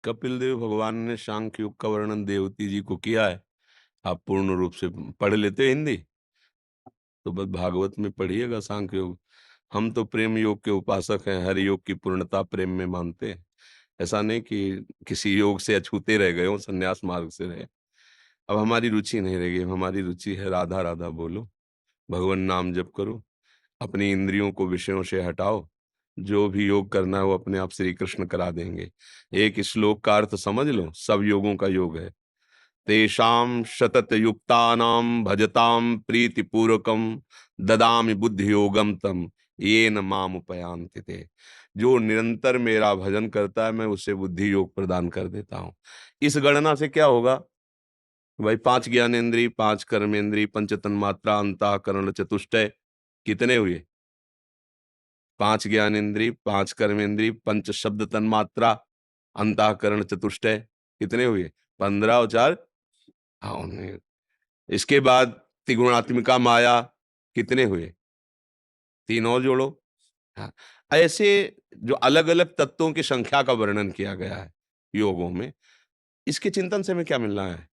कपिल देव भगवान ने सांख्य योग का वर्णन देवती जी को किया है। आप पूर्ण रूप से पढ़ लेते हैं हिंदी, तो बस भागवत में पढ़िएगा सांख्य योग। हम तो प्रेम योग के उपासक हैं, हर योग की पूर्णता प्रेम में मानते हैं। ऐसा नहीं कि किसी योग से अछूते रह गए हों, संन्यास मार्ग से रहे। अब हमारी रुचि नहीं रह गई, हमारी रुचि है राधा राधा बोलो, भगवान नाम जप करो, अपनी इंद्रियों को विषयों से हटाओ। जो भी योग करना है वो अपने आप श्री कृष्ण करा देंगे। एक श्लोक का अर्थ समझ लो, सब योगों का योग है। तेषां शतत युक्तानां भजतां प्रीतिपूर्वकं ददामि बुद्धि योगम तम येन माम उपयान्ति ते। जो निरंतर मेरा भजन करता है मैं उसे बुद्धि योग प्रदान कर देता हूँ। इस गणना से क्या होगा भाई? पांच ज्ञानेन्द्रिय, पांच कर्मेंद्रिय, पंच तन्मात्रा, अंतःकरण, चतुष्टय, कितने हुए? पांच ज्ञानेन्द्रिय, पांच कर्मेंद्रिय, पंच शब्द तन्मात्रा, अंतःकरण, चतुष्टय, कितने हुए? 15 और 4, हाँ उन्हें। इसके बाद त्रिगुणात्मिका माया, कितने हुए? 3 और जोड़ो। हाँ, ऐसे जो अलग अलग तत्वों की संख्या का वर्णन किया गया है योगों में, इसके चिंतन से हमें क्या मिलना है?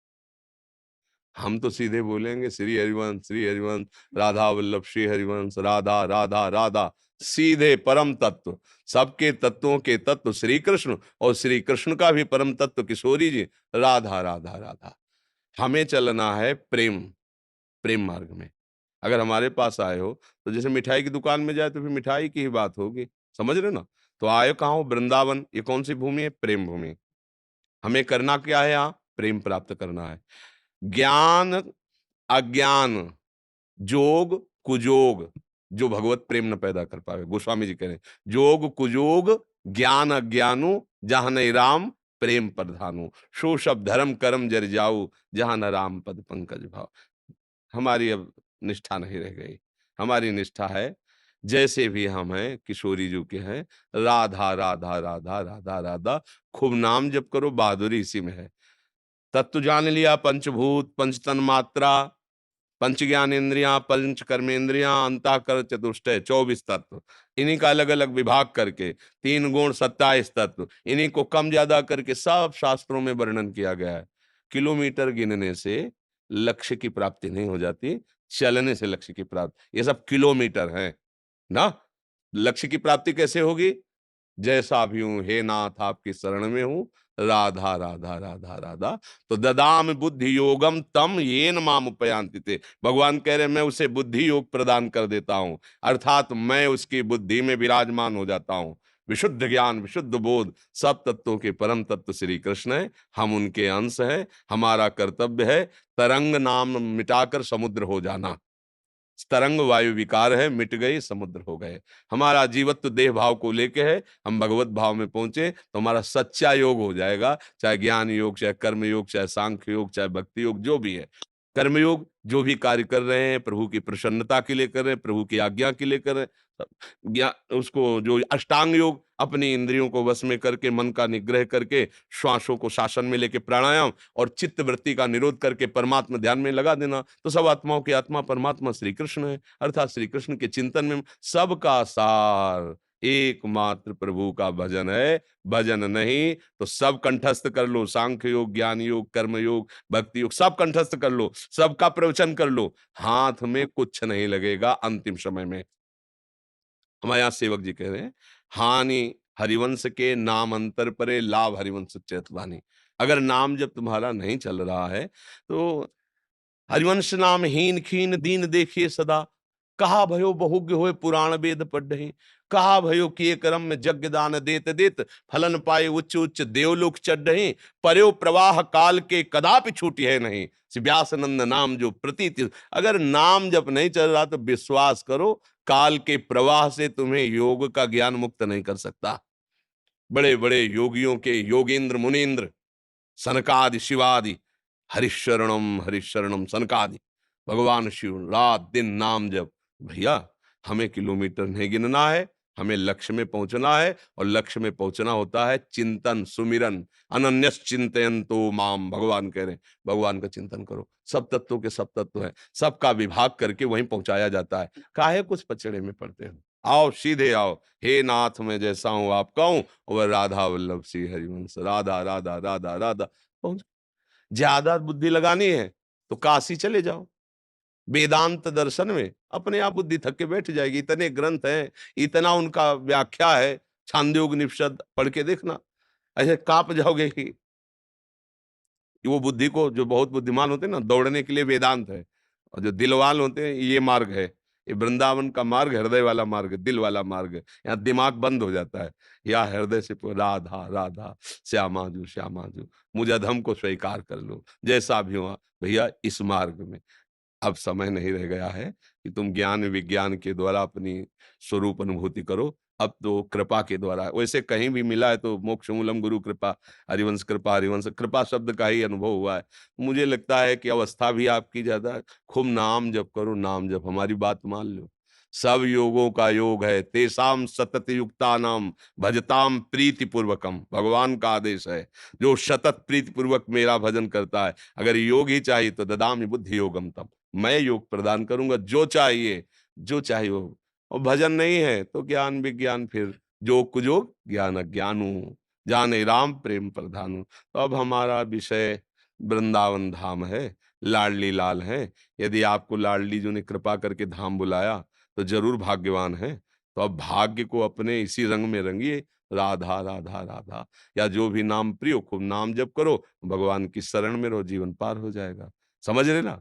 हम तो सीधे बोलेंगे श्री हरिवंश, राधा वल्लभ श्री हरिवंश, राधा राधा राधा, सीधे परम तत्व। सबके तत्वों के तत्व श्री कृष्ण, और श्री कृष्ण का भी परम तत्व किशोरी जी, राधा राधा राधा। हमें चलना है प्रेम, प्रेम मार्ग में। अगर हमारे पास आए हो तो जैसे मिठाई की दुकान में जाए तो फिर मिठाई की ही बात होगी, समझ रहे हो ना? तो आए कहाँ हो? वृंदावन। ये कौन सी भूमि है? प्रेम भूमि। हमें करना क्या है? यहाँ प्रेम प्राप्त करना है। ज्ञान अज्ञान, जोग कुजोग, जो भगवत प्रेम न पैदा कर पावे, गोस्वामी जी कह रहे हैं जोग कुजोग ज्ञान अज्ञानु, जहां नहीं राम प्रेम प्रधानु, सो सब धर्म कर्म जर जाऊ, जहां न राम पद पंकज भाव। हमारी अब निष्ठा नहीं रह गई। हमारी निष्ठा है जैसे भी हम हैं, किशोरी जी के हैं, राधा राधा राधा राधा राधा। खूब नाम जप करो, बहादुरी इसी में है। तत्व जान लिया, पंचभूत, पंच तन मात्रा, पंच ज्ञानेन्द्रियां, पंच कर्मेंद्रियां, अंतःकरण, चतुष्टय, 24 तत्व। इन्हीं का अलग अलग विभाग करके 3 गुण, 27 तत्व, इन्हीं को कम ज्यादा करके सब शास्त्रों में वर्णन किया गया है। किलोमीटर गिनने से लक्ष्य की प्राप्ति नहीं हो जाती, चलने से लक्ष्य की प्राप्ति। ये सब किलोमीटर है ना। लक्ष्य की प्राप्ति कैसे होगी? जैसा भी हूं हे नाथ आपकी शरण में हूं, राधा राधा राधा राधा। तो ददाम बुद्धि योगम तम येन माम उपयांति थे। भगवान कह रहे मैं उसे बुद्धि योग प्रदान कर देता हूं, अर्थात मैं उसकी बुद्धि में विराजमान हो जाता हूं। विशुद्ध ज्ञान, विशुद्ध बोध, सब तत्वों के परम तत्व श्री कृष्ण है, हम उनके अंश हैं। हमारा कर्तव्य है तरंग नाम मिटाकर समुद्र हो जाना। तरंग वायु विकार है, मिट गई, समुद्र हो गए। हमारा जीवत्व देह भाव को लेके है, हम भगवत भाव में पहुंचे तो हमारा सच्चा योग हो जाएगा। चाहे ज्ञान योग, चाहे कर्म योग, चाहे सांख्य योग, चाहे भक्ति योग, जो भी है। कर्मयोग जो भी कार्य कर रहे हैं प्रभु की प्रसन्नता के लिए कर रहे हैं, प्रभु की आज्ञा के लिए कर रहे हैं। उसको जो अष्टांग योग, अपनी इंद्रियों को वश में करके, मन का निग्रह करके, श्वासों को शासन में लेके प्राणायाम और चित्त वृत्ति का निरोध करके परमात्मा ध्यान में लगा देना, तो सब आत्माओं की आत्मा परमात्मा श्री कृष्ण है। अर्थात श्री कृष्ण के चिंतन में सबका सार एकमात्र प्रभु का भजन है। भजन नहीं तो सब कंठस्थ कर लो, सांख्य योग, ज्ञान योग, कर्म योग, भक्ति योग, सब कंठस्थ कर लो, सबका प्रवचन कर लो, हाथ में कुछ नहीं लगेगा अंतिम समय में। हमारे यहाँ सेवक जी कह रहे हैं हानि हरिवंश के नाम अंतर परे, लाभ हरिवंश चेतवानी। अगर नाम जब तुम्हारा नहीं चल रहा है तो हरिवंश नाम हीन खीन दीन देखिए सदा, कहा भयो बहुज्ञ होए पुराण वेद पढ़हि, कहा भयो किए कर्म में यज्ञ दान देत देत, फलन पाए उच्च उच्च देवलोक चढ़हि, पर्यो प्रवाह काल के कदापि छूटी है नहीं, व्यासनंद नाम जो प्रतीति। अगर नाम जब नहीं चल रहा तो विश्वास करो काल के प्रवाह से तुम्हें योग का ज्ञान मुक्त नहीं कर सकता। बड़े बड़े योगियों के योगेंद्र मुनीन्द्र, सनकादि शिवादि, हरिशरणम हरिशरणम सनकादि, भगवान शिव रात दिन नाम जप। भैया हमें किलोमीटर नहीं गिनना है, हमें लक्ष्य में पहुंचना है, और लक्ष्य में पहुंचना होता है चिंतन सुमिरन। अनन्यस चिंतयन्तो माम, भगवान कह रहे हैं भगवान का चिंतन करो। सब तत्वों के सब तत्व हैं, सबका विभाग करके वहीं पहुंचाया जाता है। काहे कुछ पचड़े में पड़ते हो? आओ सीधे आओ, हे नाथ मैं जैसा हूं आपका हूं, वह राधा वल्लभ श्री हरिवंश, राधा राधा राधा राधा। पहुंच। ज्यादा बुद्धि लगानी है तो काशी चले जाओ, वेदांत दर्शन में अपने आप बुद्धि थक के बैठ जाएगी। इतने ग्रंथ हैं, इतना उनका व्याख्या है, छांदोग्य उपनिषद पढ़ के देखना, ऐसे कांप जाओगे कि वो बुद्धि को, जो बहुत बुद्धिमान होते हैं ना, दौड़ने के लिए वेदांत है, और जो दिलवान होते हैं ये मार्ग है। ये वृंदावन का मार्ग, हृदय वाला मार्ग, दिल वाला मार्ग है। यहाँ दिमाग बंद हो जाता है, या हृदय से राधा राधा, श्यामाजू श्यामाजू, मुझे अधम को स्वीकार कर लो, जैसा भी हुआ भैया। इस मार्ग में अब समय नहीं रह गया है कि तुम ज्ञान विज्ञान के द्वारा अपनी स्वरूप अनुभूति करो। अब तो कृपा के द्वारा, वैसे कहीं भी मिला है तो मोक्ष मूलम गुरु कृपा, हरिवंश कृपा, हरिवंश कृपा शब्द का ही अनुभव हुआ है। मुझे लगता है कि अवस्था भी आपकी ज्यादा है। खूब नाम जप करो, नाम जप, हमारी बात मान लो। सब योगों का योग है, तेसाम सतत युक्ता नाम भजताम प्रीति पूर्वकम, भगवान का आदेश है। जो सतत प्रीति पूर्वक मेरा भजन करता है, अगर योग ही चाहिए तो ददामि बुद्धि योगम तम, मैं योग प्रदान करूंगा, जो चाहिए, जो चाहिए वो। और भजन नहीं है तो ज्ञान विज्ञान, फिर जो कुजोग ज्ञान अज्ञानू, जाने राम प्रेम प्रधानु। तो अब हमारा विषय वृंदावन धाम है, लाडली लाल है। यदि आपको लाडली जी ने कृपा करके धाम बुलाया तो जरूर भाग्यवान है। तो अब भाग्य को अपने इसी रंग में रंगिए, राधा राधा राधा, या जो भी नाम प्रिय हो, खूब नाम जप करो, भगवान की शरण में रहो, जीवन पार हो जाएगा। समझ रहे ना?